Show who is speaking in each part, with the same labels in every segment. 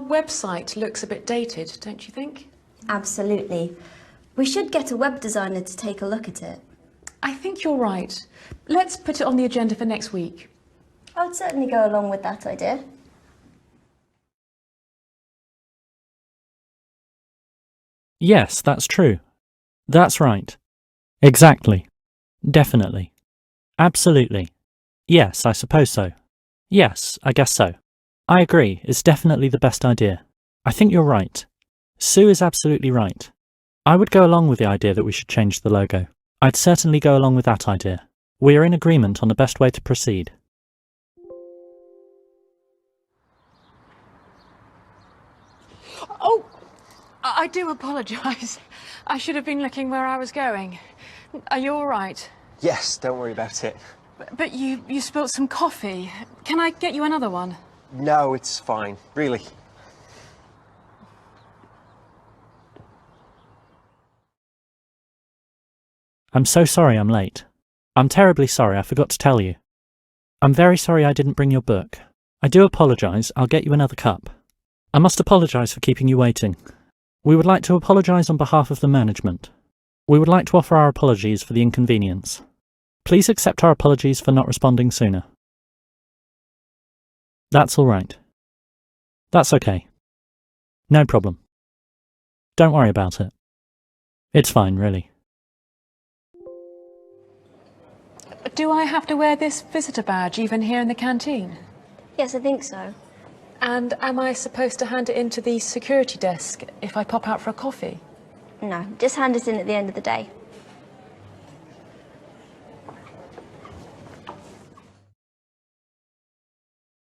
Speaker 1: website looks a bit dated, don't you think?
Speaker 2: Absolutely. We should get a web designer to take a look at it.
Speaker 1: I think you're right. Let's put it on the agenda for next week.
Speaker 2: I would certainly go along with that idea.
Speaker 3: Yes, that's true. That's right. Exactly. Definitely. Absolutely. Yes, I suppose so. Yes, I guess so. I agree, it's definitely the best idea. I think you're right. Sue is absolutely right. I would go along with the idea that we should change the logo. I'd certainly go along with that idea. We are in agreement on the best way to proceed.
Speaker 1: Oh, I do apologise. I should have been looking where I was going. Are you all right?
Speaker 4: Yes, don't worry about it.
Speaker 1: But you spilt some coffee. Can I get you another one?
Speaker 4: No, it's fine, really.
Speaker 3: I'm so sorry I'm late. I'm terribly sorry I forgot to tell you. I'm very sorry I didn't bring your book. I do apologise, I'll get you another cup. I must apologise for keeping you waiting. We would like to apologise on behalf of the management. We would like to offer our apologies for the inconvenience. Please accept our apologies for not responding sooner. That's all right. That's okay. No problem. Don't worry about it. It's fine, really.
Speaker 1: Do I have to wear this visitor badge even here in the canteen?
Speaker 2: Yes, I think so.
Speaker 1: And am I supposed to hand it in to the security desk if I pop out for a coffee?
Speaker 2: No, just hand it in at the end of the day.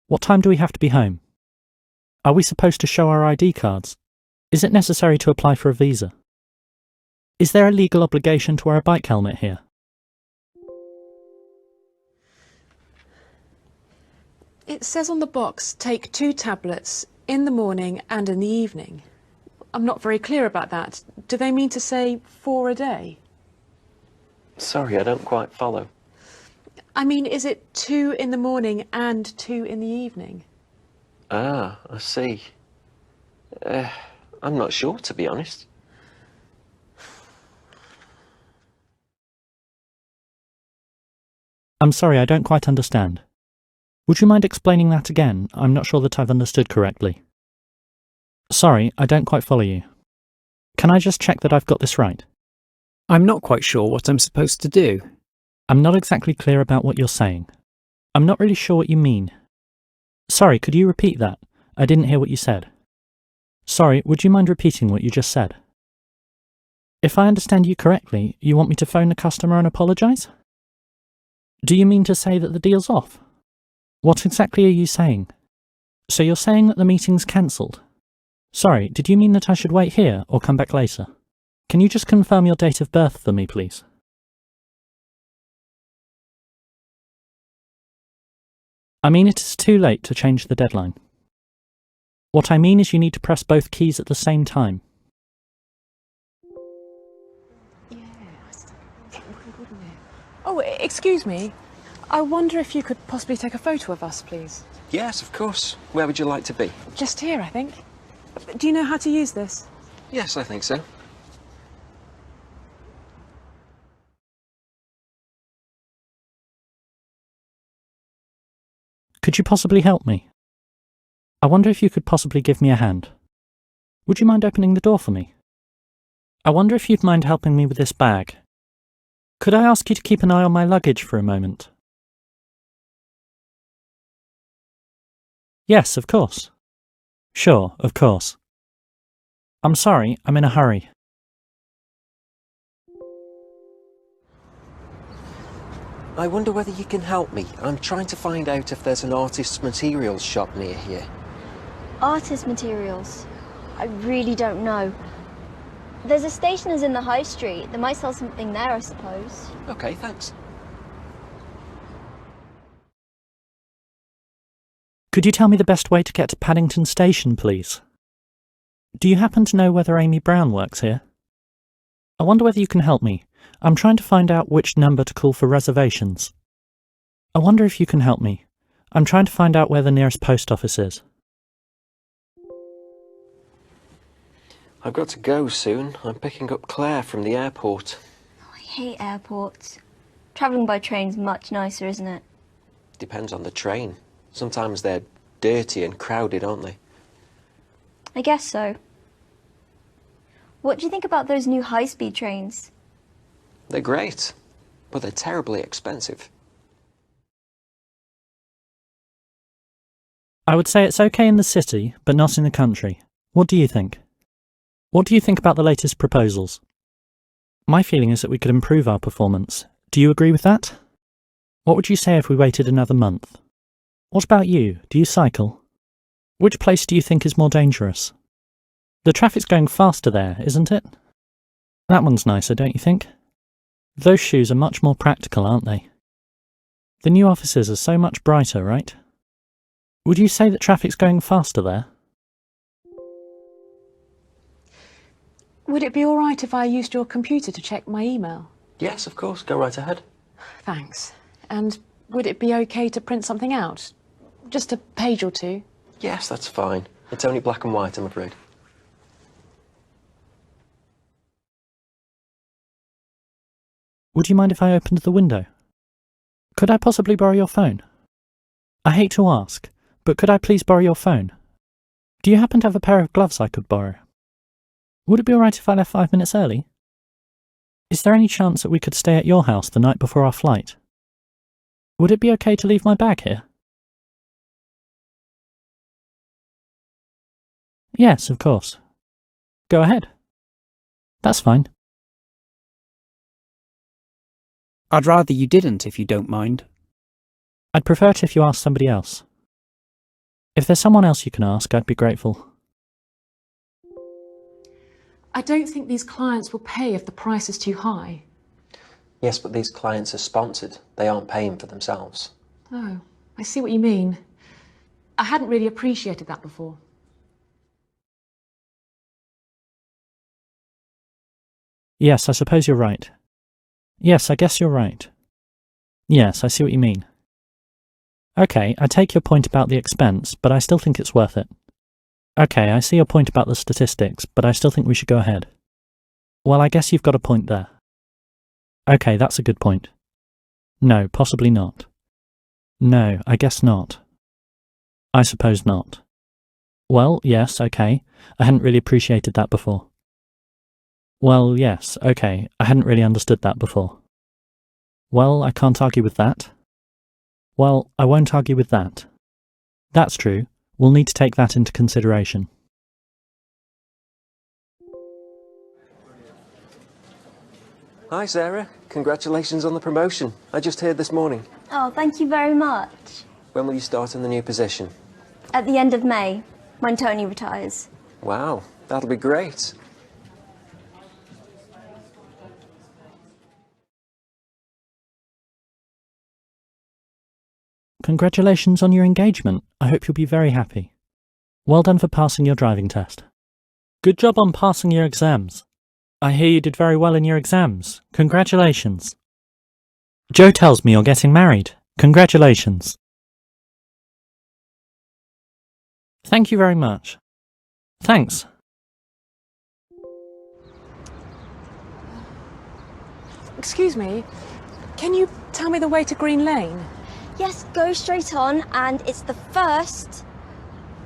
Speaker 3: What time do we have to be home? Are we supposed to show our ID cards? Is it necessary to apply for a visa? Is there a legal obligation to wear a bike helmet here?
Speaker 1: It says on the box, take 2 tablets in the morning and in the evening. I'm not very clear about that. Do they mean to say 4 a day?
Speaker 4: Sorry, I don't quite follow.
Speaker 1: I mean, is it 2 in the morning and 2 in the evening?
Speaker 4: Ah, I see. I'm not sure, to be honest.
Speaker 3: I'm sorry, I don't quite understand. Would you mind explaining that again? I'm not sure that I've understood correctly. Sorry, I don't quite follow you. Can I just check that I've got this right?
Speaker 5: I'm not quite sure what I'm supposed to do.
Speaker 3: I'm not exactly clear about what you're saying. I'm not really sure what you mean. Sorry, could you repeat that? I didn't hear what you said. Sorry, would you mind repeating what you just said? If I understand you correctly, you want me to phone the customer and apologise? Do you mean to say that the deal's off? What exactly are you saying? So you're saying that the meeting's cancelled? Sorry, did you mean that I should wait here or come back later? Can you just confirm your date of birth for me, please? I mean it is too late to change the deadline. What I mean is you need to press both keys at the same time.
Speaker 1: Oh, excuse me. I wonder if you could possibly take a photo of us, please.
Speaker 4: Yes, of course. Where would you like to be?
Speaker 1: Just here, I think. Do you know how to use this?
Speaker 4: Yes, I think so.
Speaker 3: Could you possibly help me? I wonder if you could possibly give me a hand. Would you mind opening the door for me? I wonder if you'd mind helping me with this bag. Could I ask you to keep an eye on my luggage for a moment? Yes, of course. Sure, of course. I'm sorry, I'm in a hurry.
Speaker 4: I wonder whether you can help me. I'm trying to find out if there's an artist's materials shop near here.
Speaker 2: Artist materials? I really don't know. There's a stationer's in the high street. They might sell something there, I suppose.
Speaker 4: Okay, thanks.
Speaker 3: Could you tell me the best way to get to Paddington Station, please? Do you happen to know whether Amy Brown works here? I wonder whether you can help me. I'm trying to find out which number to call for reservations. I wonder if you can help me. I'm trying to find out where the nearest post office is.
Speaker 4: I've got to go soon. I'm picking up Claire from the airport.
Speaker 2: I hate airports. Travelling by train's much nicer, isn't it?
Speaker 4: Depends on the train. Sometimes they're dirty and crowded, aren't they?
Speaker 2: I guess so. What do you think about those new high-speed trains?
Speaker 4: They're great, but they're terribly expensive.
Speaker 3: I would say it's okay in the city, but not in the country. What do you think? What do you think about the latest proposals? My feeling is that we could improve our performance. Do you agree with that? What would you say if we waited another month? What about you? Do you cycle? Which place do you think is more dangerous? The traffic's going faster there, isn't it? That one's nicer, don't you think? Those shoes are much more practical, aren't they? The new offices are so much brighter, right? Would you say that traffic's going faster there?
Speaker 1: Would it be all right if I used your computer to check my email?
Speaker 4: Yes, of course. Go right ahead.
Speaker 1: Thanks. And would it be okay to print something out? Just a page or two?
Speaker 4: Yes, that's fine. It's only black and white, I'm afraid.
Speaker 3: Would you mind if I opened the window? Could I possibly borrow your phone? I hate to ask, but could I please borrow your phone? Do you happen to have a pair of gloves I could borrow? Would it be alright if I left 5 minutes early? Is there any chance that we could stay at your house the night before our flight? Would it be okay to leave my bag here? Yes, of course. Go ahead. That's fine.
Speaker 5: I'd rather you didn't, if you don't mind.
Speaker 3: I'd prefer it if you asked somebody else. If there's someone else you can ask, I'd be grateful.
Speaker 1: I don't think these clients will pay if the price is too high.
Speaker 4: Yes, but these clients are sponsored. They aren't paying for themselves.
Speaker 1: Oh, I see what you mean. I hadn't really appreciated that before.
Speaker 3: Yes, I suppose you're right. Yes, I guess you're right. Yes, I see what you mean. Okay, I take your point about the expense, but I still think it's worth it. Okay, I see your point about the statistics, but I still think we should go ahead. Well, I guess you've got a point there. Okay, that's a good point. No, possibly not. No, I guess not. I suppose not. Well, yes, okay. I hadn't really appreciated that before. Well, yes, okay. I hadn't really understood that before. Well, I can't argue with that. Well, I won't argue with that. That's true. We'll need to take that into consideration.
Speaker 4: Hi, Sarah. Congratulations on the promotion. I just heard this morning.
Speaker 2: Oh, thank you very much.
Speaker 4: When will you start in the new position?
Speaker 2: At the end of May, when Tony retires.
Speaker 4: Wow, that'll be great.
Speaker 3: Congratulations on your engagement. I hope you'll be very happy. Well done for passing your driving test. Good job on passing your exams. I hear you did very well in your exams. Congratulations. Joe tells me you're getting married. Congratulations. Thank you very much. Thanks.
Speaker 1: Excuse me, can you tell me the way to Green Lane?
Speaker 2: Yes, go straight on, and it's the first,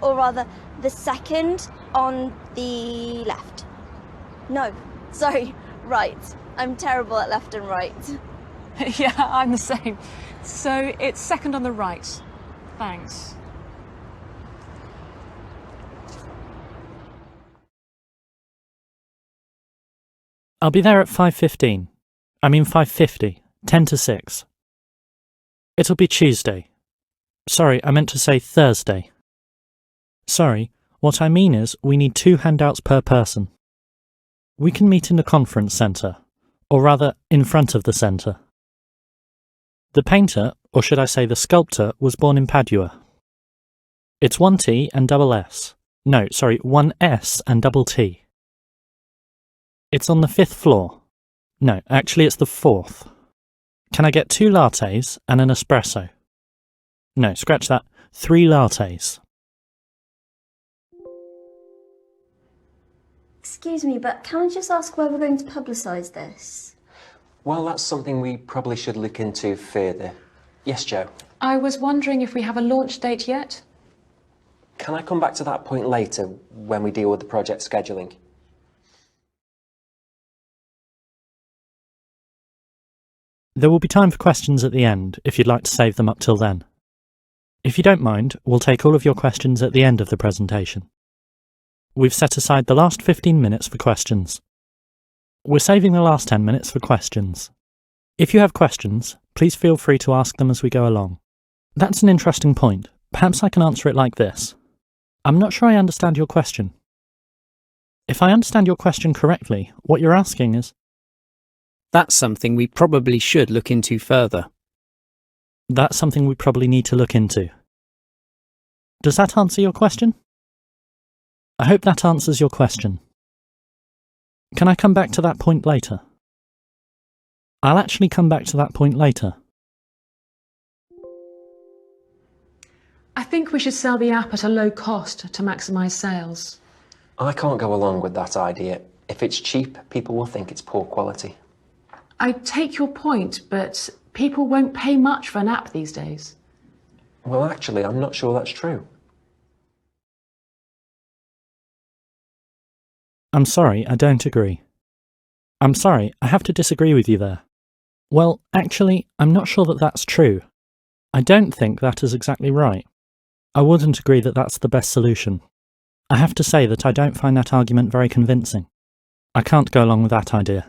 Speaker 2: or rather, the second on the left. No, sorry, right. I'm terrible at left and right.
Speaker 1: Yeah, I'm the same. So it's second on the right. Thanks.
Speaker 3: I'll be there at 5:15. I mean 5:50. 10 to 6. It'll be Tuesday. Sorry, I meant to say Thursday. Sorry, what I mean is we need 2 handouts per person. We can meet in the conference centre, or rather, in front of the centre. The painter, or should I say the sculptor, was born in Padua. It's 1 T and double S. No, sorry, 1 S and double T. It's on the 5th floor. No, actually it's the 4th. Can I get 2 lattes and an espresso? No, scratch that. 3 lattes.
Speaker 2: Excuse me, but can I just ask where we're going to publicise this?
Speaker 4: Well, that's something we probably should look into further. Yes, Joe?
Speaker 1: I was wondering if we have a launch date yet?
Speaker 4: Can I come back to that point later when we deal with the project scheduling?
Speaker 3: There will be time for questions at the end, if you'd like to save them up till then. If you don't mind, we'll take all of your questions at the end of the presentation. We've set aside the last 15 minutes for questions. We're saving the last 10 minutes for questions. If you have questions, please feel free to ask them as we go along. That's an interesting point. Perhaps I can answer it like this. I'm not sure I understand your question. If I understand your question correctly, what you're asking is,
Speaker 5: That's something we probably should look into further.
Speaker 3: that's something we probably need to look into. Does that answer your question? I hope that answers your question. Can I come back to that point later? I'll actually come back to that point later.
Speaker 1: I think we should sell the app at a low cost to maximise sales.
Speaker 4: I can't go along with that idea. If it's cheap, people will think it's poor quality.
Speaker 1: I take your point, but people won't pay much for an app these days.
Speaker 4: Well, actually, I'm not sure that's true.
Speaker 3: I'm sorry, I don't agree. I'm sorry, I have to disagree with you there. Well, actually, I'm not sure that that's true. I don't think that is exactly right. I wouldn't agree that that's the best solution. I have to say that I don't find that argument very convincing. I can't go along with that idea.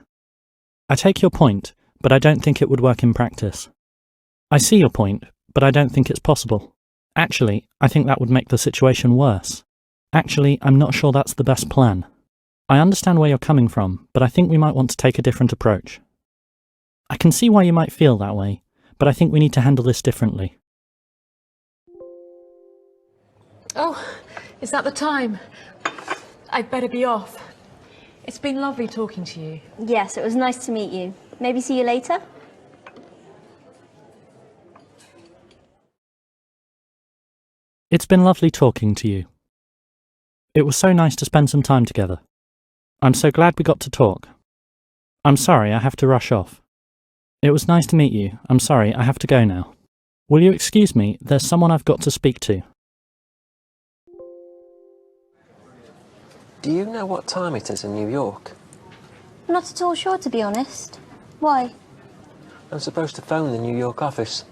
Speaker 3: I take your point, but I don't think it would work in practice. I see your point, but I don't think it's possible. Actually, I think that would make the situation worse. Actually, I'm not sure that's the best plan. I understand where you're coming from, but I think we might want to take a different approach. I can see why you might feel that way, but I think we need to handle this differently.
Speaker 1: Oh, is that the time? I'd better be off. It's been lovely talking to you.
Speaker 2: Yes, it was nice to meet you. Maybe see you later?
Speaker 3: It's been lovely talking to you. It was so nice to spend some time together. I'm so glad we got to talk. I'm sorry, I have to rush off. It was nice to meet you. I'm sorry, I have to go now. Will you excuse me? There's someone I've got to speak to.
Speaker 4: Do you know what time it is in New York?
Speaker 2: I'm not at all sure, to be honest. Why?
Speaker 4: I'm supposed to phone the New York office.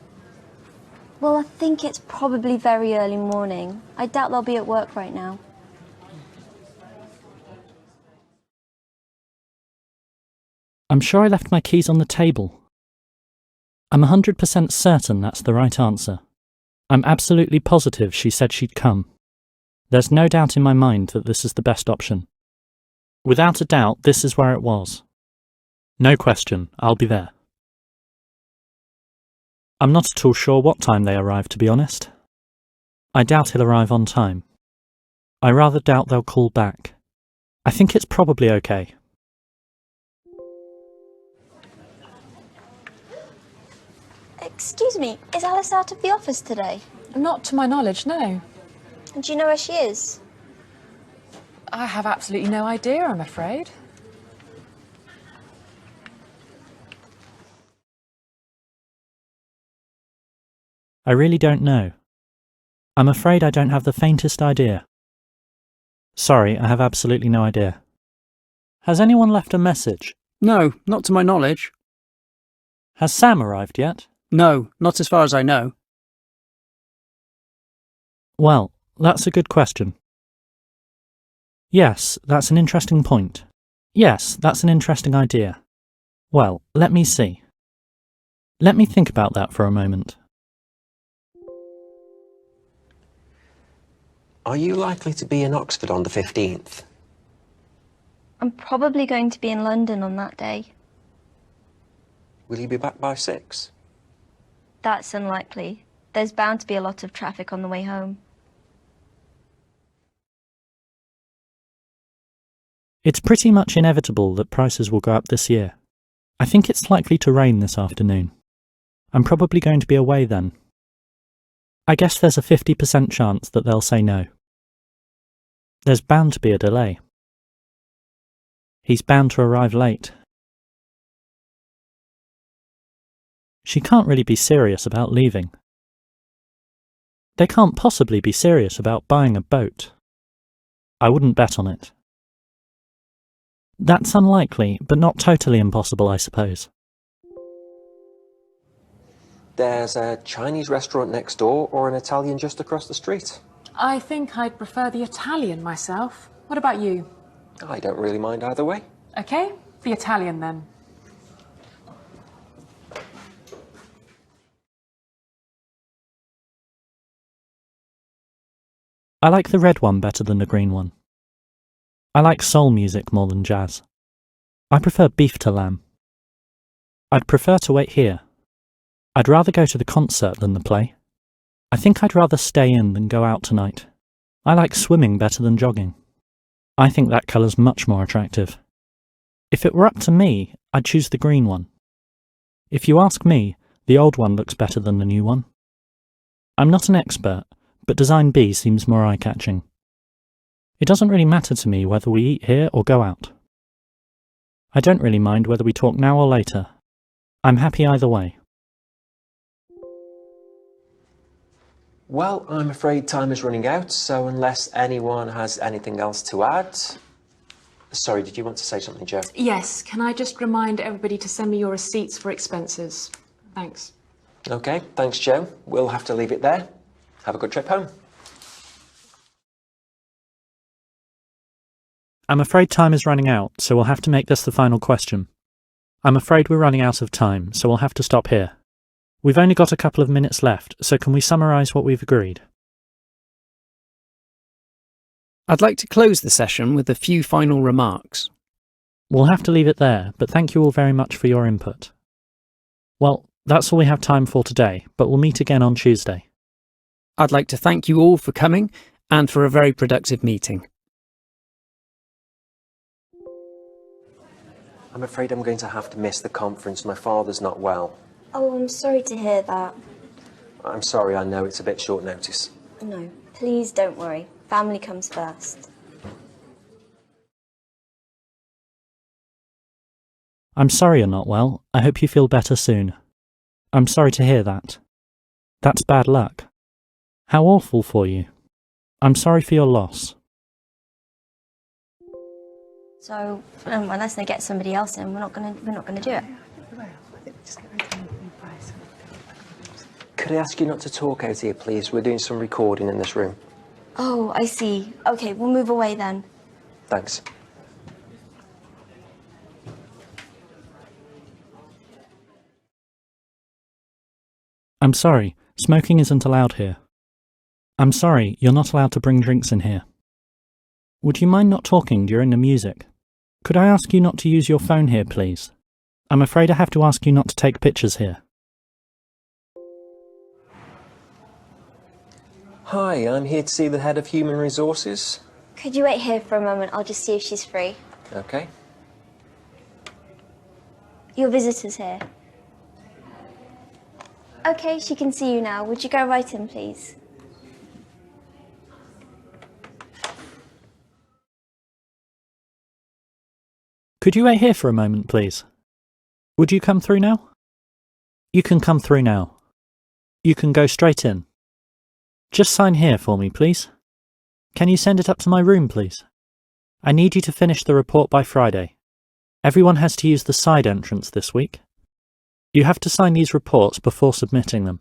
Speaker 2: Well, I think it's probably very early morning. I doubt they'll be at work right now.
Speaker 3: I'm sure I left my keys on the table. I'm 100% certain that's the right answer. I'm absolutely positive she said she'd come. There's no doubt in my mind that this is the best option. Without a doubt, this is where it was. No question, I'll be there. I'm not at all sure what time they arrive, to be honest. I doubt he'll arrive on time. I rather doubt they'll call back. I think it's probably okay.
Speaker 2: Excuse me, is Alice out of the office today?
Speaker 1: Not to my knowledge, no.
Speaker 2: Do you know where she is?
Speaker 1: I have absolutely no idea, I'm afraid.
Speaker 3: I really don't know. I'm afraid I don't have the faintest idea. Sorry, I have absolutely no idea. Has anyone left a message?
Speaker 5: No, not to my knowledge.
Speaker 3: Has Sam arrived yet?
Speaker 5: No, not as far as I know.
Speaker 3: Well, that's a good question. Yes, that's an interesting point. Yes, that's an interesting idea. Well, let me see. Let me think about that for a moment.
Speaker 4: Are you likely to be in Oxford on the 15th?
Speaker 2: I'm probably going to be in London on that day.
Speaker 4: Will you be back by 6?
Speaker 2: That's unlikely. There's bound to be a lot of traffic on the way home.
Speaker 3: It's pretty much inevitable that prices will go up this year. I think it's likely to rain this afternoon. I'm probably going to be away then. I guess there's a 50% chance that they'll say no. There's bound to be a delay. He's bound to arrive late. She can't really be serious about leaving. They can't possibly be serious about buying a boat. I wouldn't bet on it. That's unlikely, but not totally impossible, I suppose.
Speaker 4: There's a Chinese restaurant next door or an Italian just across the street.
Speaker 1: I think I'd prefer the Italian myself. What about you?
Speaker 4: I don't really mind either way.
Speaker 1: Okay, the Italian then.
Speaker 3: I like the red one better than the green one. I like soul music more than jazz. I prefer beef to lamb. I'd prefer to wait here. I'd rather go to the concert than the play. I think I'd rather stay in than go out tonight. I like swimming better than jogging. I think that colour's much more attractive. If it were up to me, I'd choose the green one. If you ask me, the old one looks better than the new one. I'm not an expert, but design B seems more eye-catching. It doesn't really matter to me whether we eat here or go out. I don't really mind whether we talk now or later. I'm happy either way.
Speaker 4: Well, I'm afraid time is running out, so unless anyone has anything else to add... Sorry, did you want to say something, Jo?
Speaker 1: Yes, can I just remind everybody to send me your receipts for expenses? Thanks.
Speaker 4: Okay, thanks, Jo. We'll have to leave it there. Have a good trip home.
Speaker 3: I'm afraid time is running out, so we'll have to make this the final question. I'm afraid we're running out of time, so we'll have to stop here. We've only got a couple of minutes left, so can we summarise what we've agreed?
Speaker 5: I'd like to close the session with a few final remarks.
Speaker 3: We'll have to leave it there, but thank you all very much for your input. Well, that's all we have time for today, but we'll meet again on Tuesday.
Speaker 5: I'd like to thank you all for coming and for a very productive meeting.
Speaker 4: I'm afraid I'm going to have to miss the conference. My father's not well.
Speaker 2: Oh, I'm sorry to hear that.
Speaker 4: I'm sorry, I know it's a bit short notice.
Speaker 2: No, please don't worry. Family comes first.
Speaker 3: I'm sorry you're not well. I hope you feel better soon. I'm sorry to hear that. That's bad luck. How awful for you. I'm sorry for your loss.
Speaker 2: So, unless they get somebody else in, we're not gonna do it.
Speaker 4: Could I ask you not to talk out here, please? We're doing some recording in this room.
Speaker 2: Oh, I see. Okay, we'll move away then.
Speaker 4: Thanks.
Speaker 3: I'm sorry, smoking isn't allowed here. I'm sorry, you're not allowed to bring drinks in here. Would you mind not talking during the music? Could I ask you not to use your phone here, please? I'm afraid I have to ask you not to take pictures here.
Speaker 4: Hi, I'm here to see the head of Human Resources.
Speaker 2: Could you wait here for a moment? I'll just see if she's free.
Speaker 4: Okay.
Speaker 2: Your visitor's here. Okay, she can see you now. Would you go right in, please?
Speaker 3: Could you wait here for a moment, please? Would you come through now? You can come through now. You can go straight in. Just sign here for me, please. Can you send it up to my room, please? I need you to finish the report by Friday. Everyone has to use the side entrance this week. You have to sign these reports before submitting them.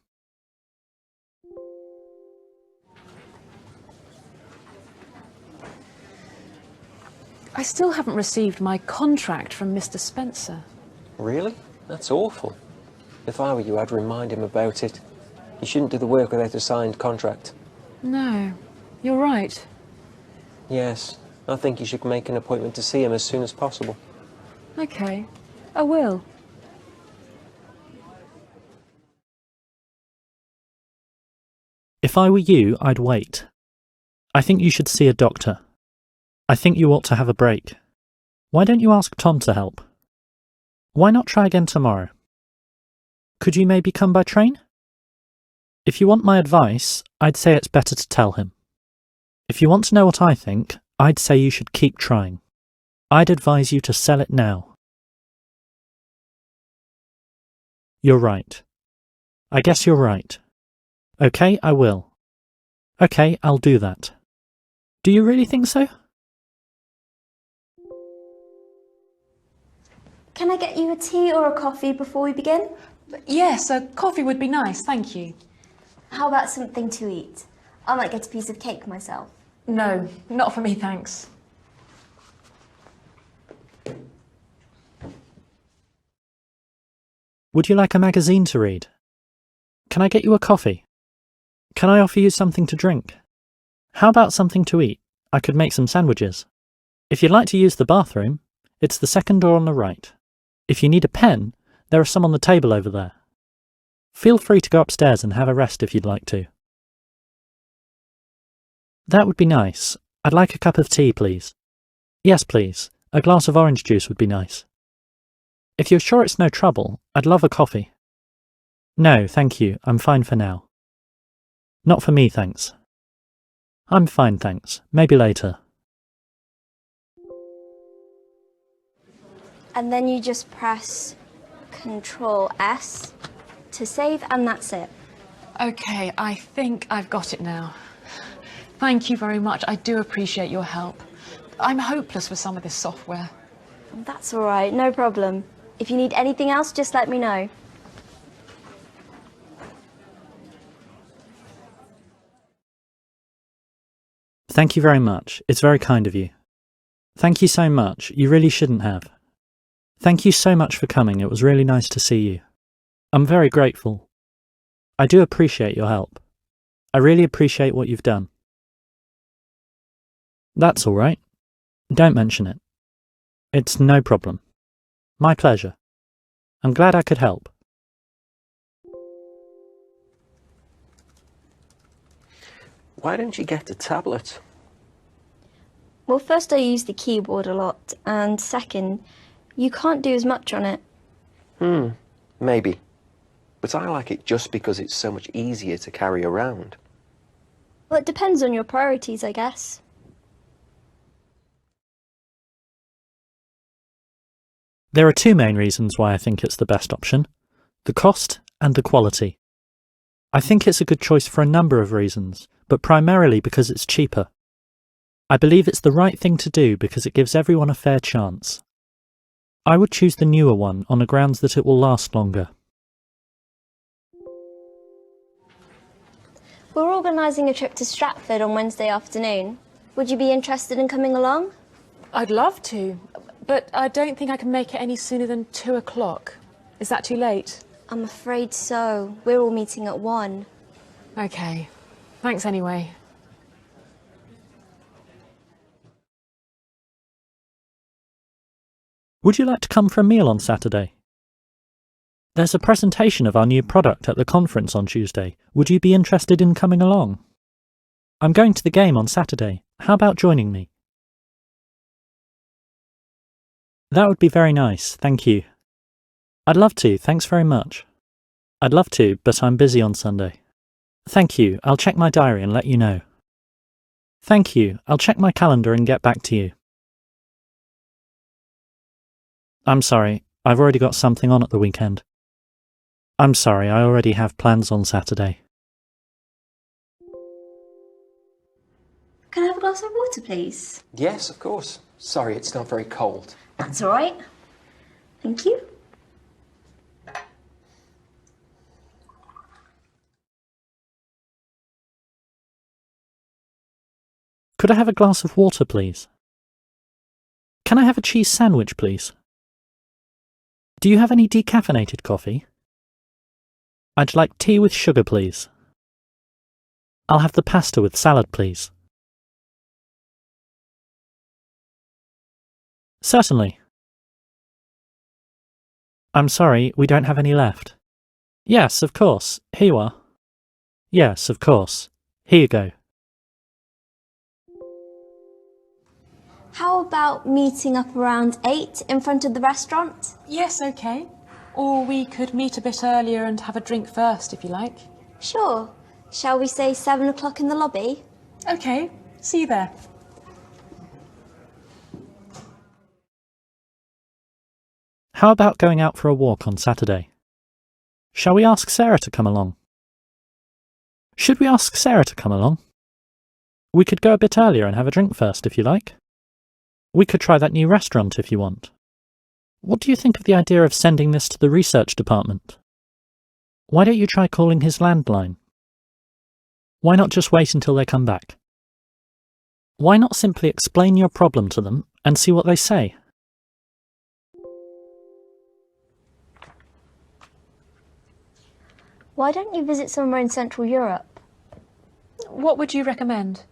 Speaker 1: I still haven't received my contract from Mr. Spencer.
Speaker 4: Really? That's awful. If I were you, I'd remind him about it. You shouldn't do the work without a signed contract.
Speaker 1: No, you're right.
Speaker 4: Yes, I think you should make an appointment to see him as soon as possible.
Speaker 1: Okay, I will.
Speaker 3: If I were you, I'd wait. I think you should see a doctor. I think you ought to have a break. Why don't you ask Tom to help? Why not try again tomorrow? Could you maybe come by train? If you want my advice, I'd say it's better to tell him. If you want to know what I think, I'd say you should keep trying. I'd advise you to sell it now. You're right. I guess you're right. Okay, I will. Okay, I'll do that. Do you really think so?
Speaker 2: Can I get you a tea or a coffee before we begin?
Speaker 1: Yes, a coffee would be nice, thank you.
Speaker 2: How about something to eat? I might get a piece of cake myself.
Speaker 1: No, not for me, thanks.
Speaker 3: Would you like a magazine to read? Can I get you a coffee? Can I offer you something to drink? How about something to eat? I could make some sandwiches. If you'd like to use the bathroom, it's the second door on the right. If you need a pen, there are some on the table over there. Feel free to go upstairs and have a rest if you'd like to. That would be nice. I'd like a cup of tea, please. Yes, please. A glass of orange juice would be nice. If you're sure it's no trouble, I'd love a coffee. No, thank you. I'm fine for now. Not for me, thanks. I'm fine, thanks. Maybe later.
Speaker 2: And then you just press Control S to save, and that's it.
Speaker 1: Okay, I think I've got it now. Thank you very much. I do appreciate your help. I'm hopeless with some of this software.
Speaker 2: That's all right, no problem. If you need anything else, just let me know.
Speaker 3: Thank you very much. It's very kind of you. Thank you so much. You really shouldn't have. Thank you so much for coming. It was really nice to see you. I'm very grateful. I do appreciate your help. I really appreciate what you've done. That's all right. Don't mention it. It's no problem. My pleasure. I'm glad I could help.
Speaker 4: Why don't you get a tablet?
Speaker 2: Well, first I use the keyboard a lot, and second, you can't do as much on it.
Speaker 4: Maybe. But I like it just because it's so much easier to carry around.
Speaker 2: Well, it depends on your priorities, I guess.
Speaker 3: There are two main reasons why I think it's the best option: the cost and the quality. I think it's a good choice for a number of reasons, but primarily because it's cheaper. I believe it's the right thing to do because it gives everyone a fair chance. I would choose the newer one on the grounds that it will last longer.
Speaker 2: We're organising a trip to Stratford on Wednesday afternoon. Would you be interested in coming along?
Speaker 1: I'd love to, but I don't think I can make it any sooner than 2 o'clock. Is that too late?
Speaker 2: I'm afraid so. We're all meeting at 1.
Speaker 1: Okay. Thanks anyway.
Speaker 3: Would you like to come for a meal on Saturday? There's a presentation of our new product at the conference on Tuesday. Would you be interested in coming along? I'm going to the game on Saturday. How about joining me? That would be very nice, thank you. I'd love to, thanks very much. I'd love to, but I'm busy on Sunday. Thank you, I'll check my diary and let you know. Thank you, I'll check my calendar and get back to you. I'm sorry, I've already got something on at the weekend. I'm sorry, I already have plans on Saturday.
Speaker 2: Can I have a glass of water, please?
Speaker 4: Yes, of course. Sorry, it's not very cold.
Speaker 2: That's all right. Thank you.
Speaker 3: Could I have a glass of water, please? Can I have a cheese sandwich, please? Do you have any decaffeinated coffee? I'd like tea with sugar, please. I'll have the pasta with salad, please. Certainly. I'm sorry, we don't have any left. Yes, of course. Here you are. Yes, of course. Here you go.
Speaker 2: How about meeting up around 8 in front of the restaurant?
Speaker 1: Yes, okay. Or we could meet a bit earlier and have a drink first, if you like.
Speaker 2: Sure. Shall we say 7 o'clock in the lobby?
Speaker 1: Okay, see you there.
Speaker 3: How about going out for a walk on Saturday? Shall we ask Sarah to come along? Should we ask Sarah to come along? We could go a bit earlier and have a drink first, if you like. We could try that new restaurant if you want. What do you think of the idea of sending this to the research department? Why don't you try calling his landline? Why not just wait until they come back? Why not simply explain your problem to them and see what they say?
Speaker 2: Why don't you visit somewhere in Central Europe?
Speaker 1: What would you recommend?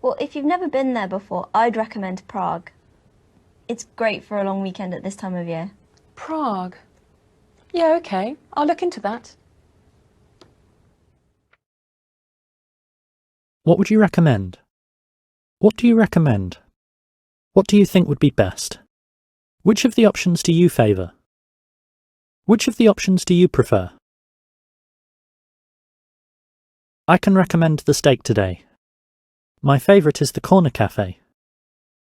Speaker 2: Well, if you've never been there before, I'd recommend Prague. It's great for a long weekend at this time of year.
Speaker 1: Prague? Yeah, okay. I'll look into that.
Speaker 3: What would you recommend? What do you recommend? What do you think would be best? Which of the options do you favour? Which of the options do you prefer? I can recommend the steak today. My favourite is the corner cafe.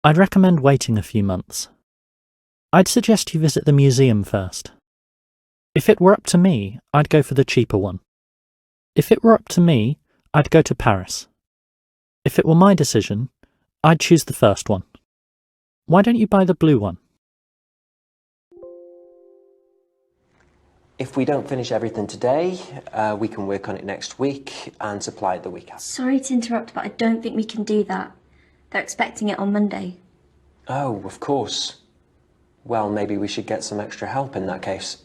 Speaker 3: I'd recommend waiting a few months. I'd suggest you visit the museum first. If it were up to me, I'd go for the cheaper one. If it were up to me, I'd go to Paris. If it were my decision, I'd choose the first one. Why don't you buy the blue one?
Speaker 4: If we don't finish everything today, we can work on it next week and supply it the week after.
Speaker 2: Sorry to interrupt, but I don't think we can do that. They're expecting it on Monday.
Speaker 4: Oh, of course. Well, maybe we should get some extra help in that case.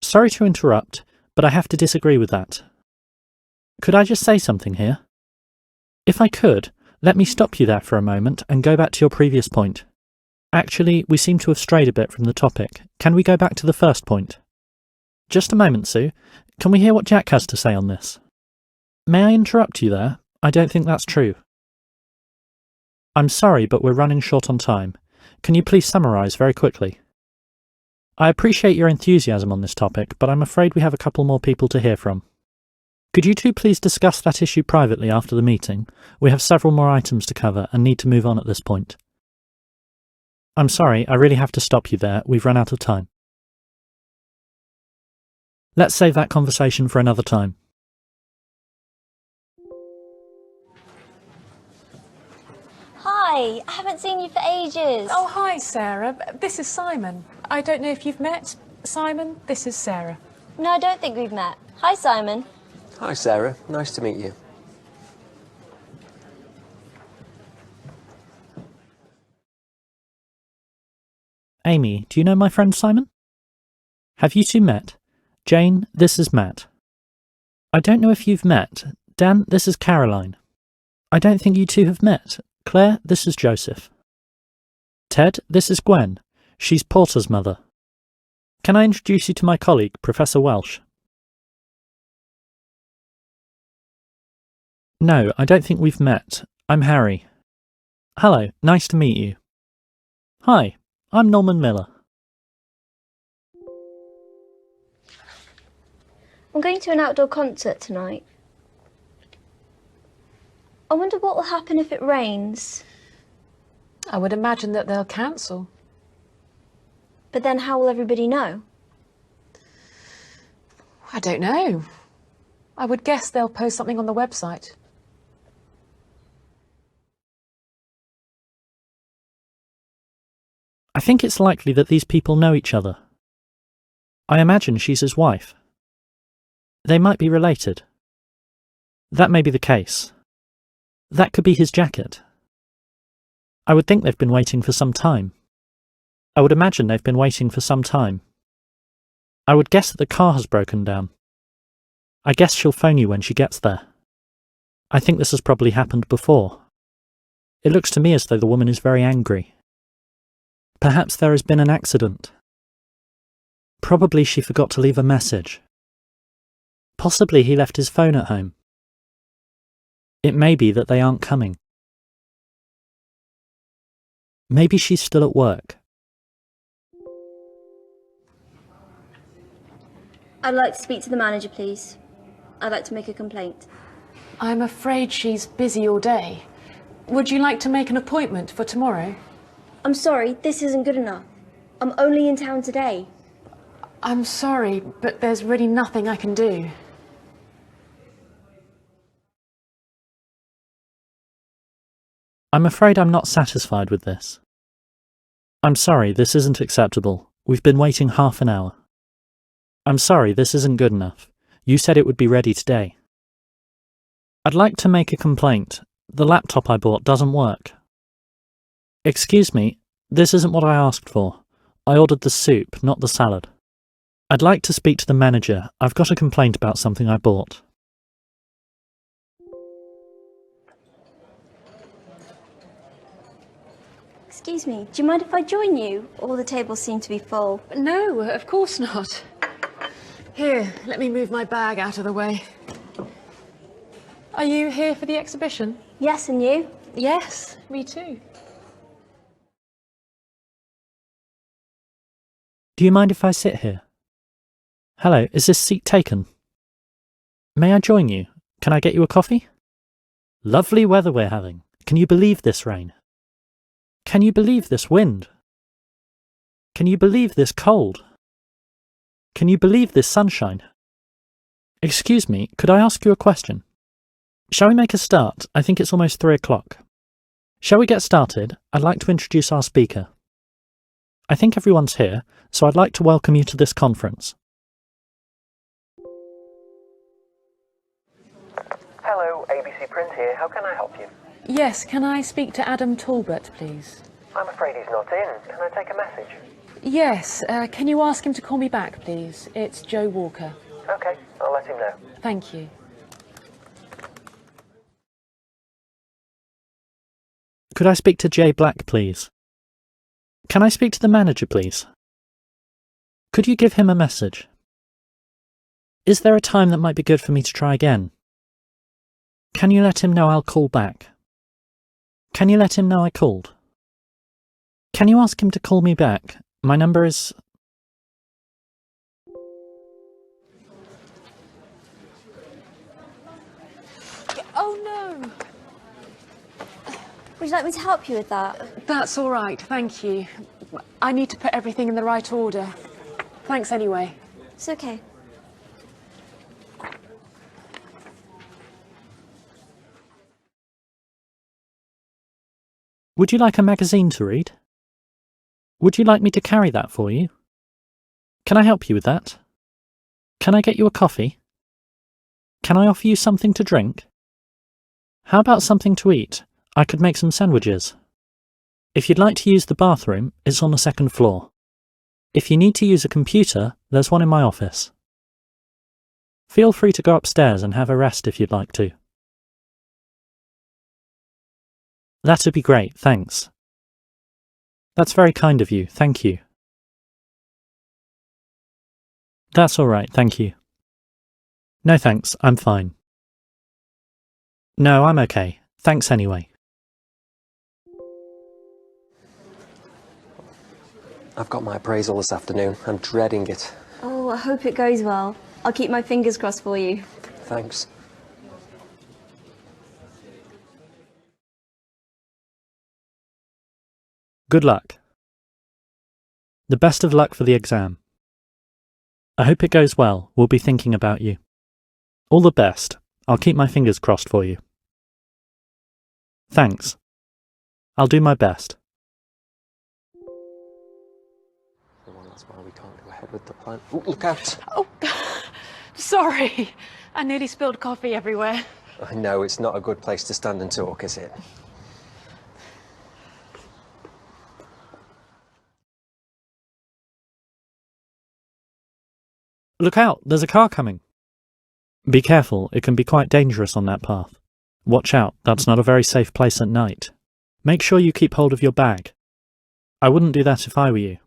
Speaker 3: Sorry to interrupt, but I have to disagree with that. Could I just say something here? If I could, let me stop you there for a moment and go back to your previous point. Actually, we seem to have strayed a bit from the topic. Can we go back to the first point? Just a moment, Sue. Can we hear what Jack has to say on this? May I interrupt you there? I don't think that's true. I'm sorry, but we're running short on time. Can you please summarise very quickly? I appreciate your enthusiasm on this topic, but I'm afraid we have a couple more people to hear from. Could you two please discuss that issue privately after the meeting? We have several more items to cover and need to move on at this point. I'm sorry, I really have to stop you there. We've run out of time. Let's save that conversation for another time.
Speaker 2: Hi, I haven't seen you for ages.
Speaker 1: Oh, hi, Sarah. This is Simon. I don't know if you've met. Simon, this is Sarah.
Speaker 2: No, I don't think we've met. Hi, Simon.
Speaker 4: Hi, Sarah. Nice to meet you.
Speaker 3: Amy, do you know my friend Simon? Have you two met? Jane, this is Matt. I don't know if you've met. Dan, this is Caroline. I don't think you two have met. Claire, this is Joseph. Ted, this is Gwen. She's Porter's mother. Can I introduce you to my colleague, Professor Welsh? No, I don't think we've met. I'm Harry. Hello, nice to meet you. Hi, I'm Norman Miller.
Speaker 2: I'm going to an outdoor concert tonight. I wonder what will happen if it rains.
Speaker 1: I would imagine that they'll cancel.
Speaker 2: But then how will everybody know?
Speaker 1: I don't know. I would guess they'll post something on the website.
Speaker 3: I think it's likely that these people know each other. I imagine she's his wife. They might be related. That may be the case. That could be his jacket. I would think they've been waiting for some time. I would imagine they've been waiting for some time. I would guess that the car has broken down. I guess she'll phone you when she gets there. I think this has probably happened before. It looks to me as though the woman is very angry. Perhaps there has been an accident. Probably she forgot to leave a message. Possibly he left his phone at home. It may be that they aren't coming. Maybe she's still at work.
Speaker 2: I'd like to speak to the manager, please. I'd like to make a complaint.
Speaker 1: I'm afraid she's busy all day. Would you like to make an appointment for tomorrow?
Speaker 2: I'm sorry, this isn't good enough. I'm only in town today.
Speaker 1: I'm sorry, but there's really nothing I can do.
Speaker 3: I'm afraid I'm not satisfied with this. I'm sorry, this isn't acceptable. We've been waiting half an hour. I'm sorry, this isn't good enough. You said it would be ready today. I'd like to make a complaint. The laptop I bought doesn't work. Excuse me, this isn't what I asked for. I ordered the soup, not the salad. I'd like to speak to the manager. I've got a complaint about something I bought.
Speaker 2: Excuse me, do you mind if I join you? All the tables seem to be full.
Speaker 1: No, of course not. Here, let me move my bag out of the way. Are you here for the exhibition?
Speaker 2: Yes, and you?
Speaker 1: Yes, me too.
Speaker 3: Do you mind if I sit here? Hello, is this seat taken? May I join you? Can I get you a coffee? Lovely weather we're having. Can you believe this rain? Can you believe this wind? Can you believe this cold? Can you believe this sunshine? Excuse me, could I ask you a question? Shall we make a start? I think it's almost 3 o'clock. Shall we get started? I'd like to introduce our speaker. I think everyone's here, so I'd like to welcome you to this conference.
Speaker 4: Hello, ABC Print here. How can I help you?
Speaker 1: Yes, can I speak to Adam Talbot, please?
Speaker 4: I'm afraid he's not in. Can I take a message?
Speaker 1: Yes, can you ask him to call me back, please? It's Joe Walker.
Speaker 4: Okay, I'll let him know.
Speaker 1: Thank you.
Speaker 3: Could I speak to Jay Black, please? Can I speak to the manager, please? Could you give him a message? Is there a time that might be good for me to try again? Can you let him know I'll call back? Can you let him know I called? Can you ask him to call me back? My number is...
Speaker 1: Oh no!
Speaker 2: Would you like me to help you with that?
Speaker 1: That's all right, thank you. I need to put everything in the right order. Thanks anyway.
Speaker 2: It's okay.
Speaker 3: Would you like a magazine to read? Would you like me to carry that for you? Can I help you with that? Can I get you a coffee? Can I offer you something to drink? How about something to eat? I could make some sandwiches. If you'd like to use the bathroom, it's on the 2nd floor. If you need to use a computer, there's one in my office. Feel free to go upstairs and have a rest if you'd like to. That'd be great, thanks. That's very kind of you, thank you. That's all right, thank you. No thanks, I'm fine. No, I'm okay. Thanks anyway.
Speaker 4: I've got my appraisal this afternoon. I'm dreading it.
Speaker 2: Oh, I hope it goes well. I'll keep my fingers crossed for you.
Speaker 4: Thanks.
Speaker 3: Good luck. The best of luck for the exam. I hope it goes well. We'll be thinking about you. All the best. I'll keep my fingers crossed for you. Thanks. I'll do my best.
Speaker 4: Well, that's why we can't go ahead with the plan. Ooh, look out!
Speaker 1: Oh, sorry. I nearly spilled coffee everywhere.
Speaker 4: I know, it's not a good place to stand and talk, is it?
Speaker 3: Look out, there's a car coming. Be careful, it can be quite dangerous on that path. Watch out, that's not a very safe place at night. Make sure you keep hold of your bag. I wouldn't do that if I were you.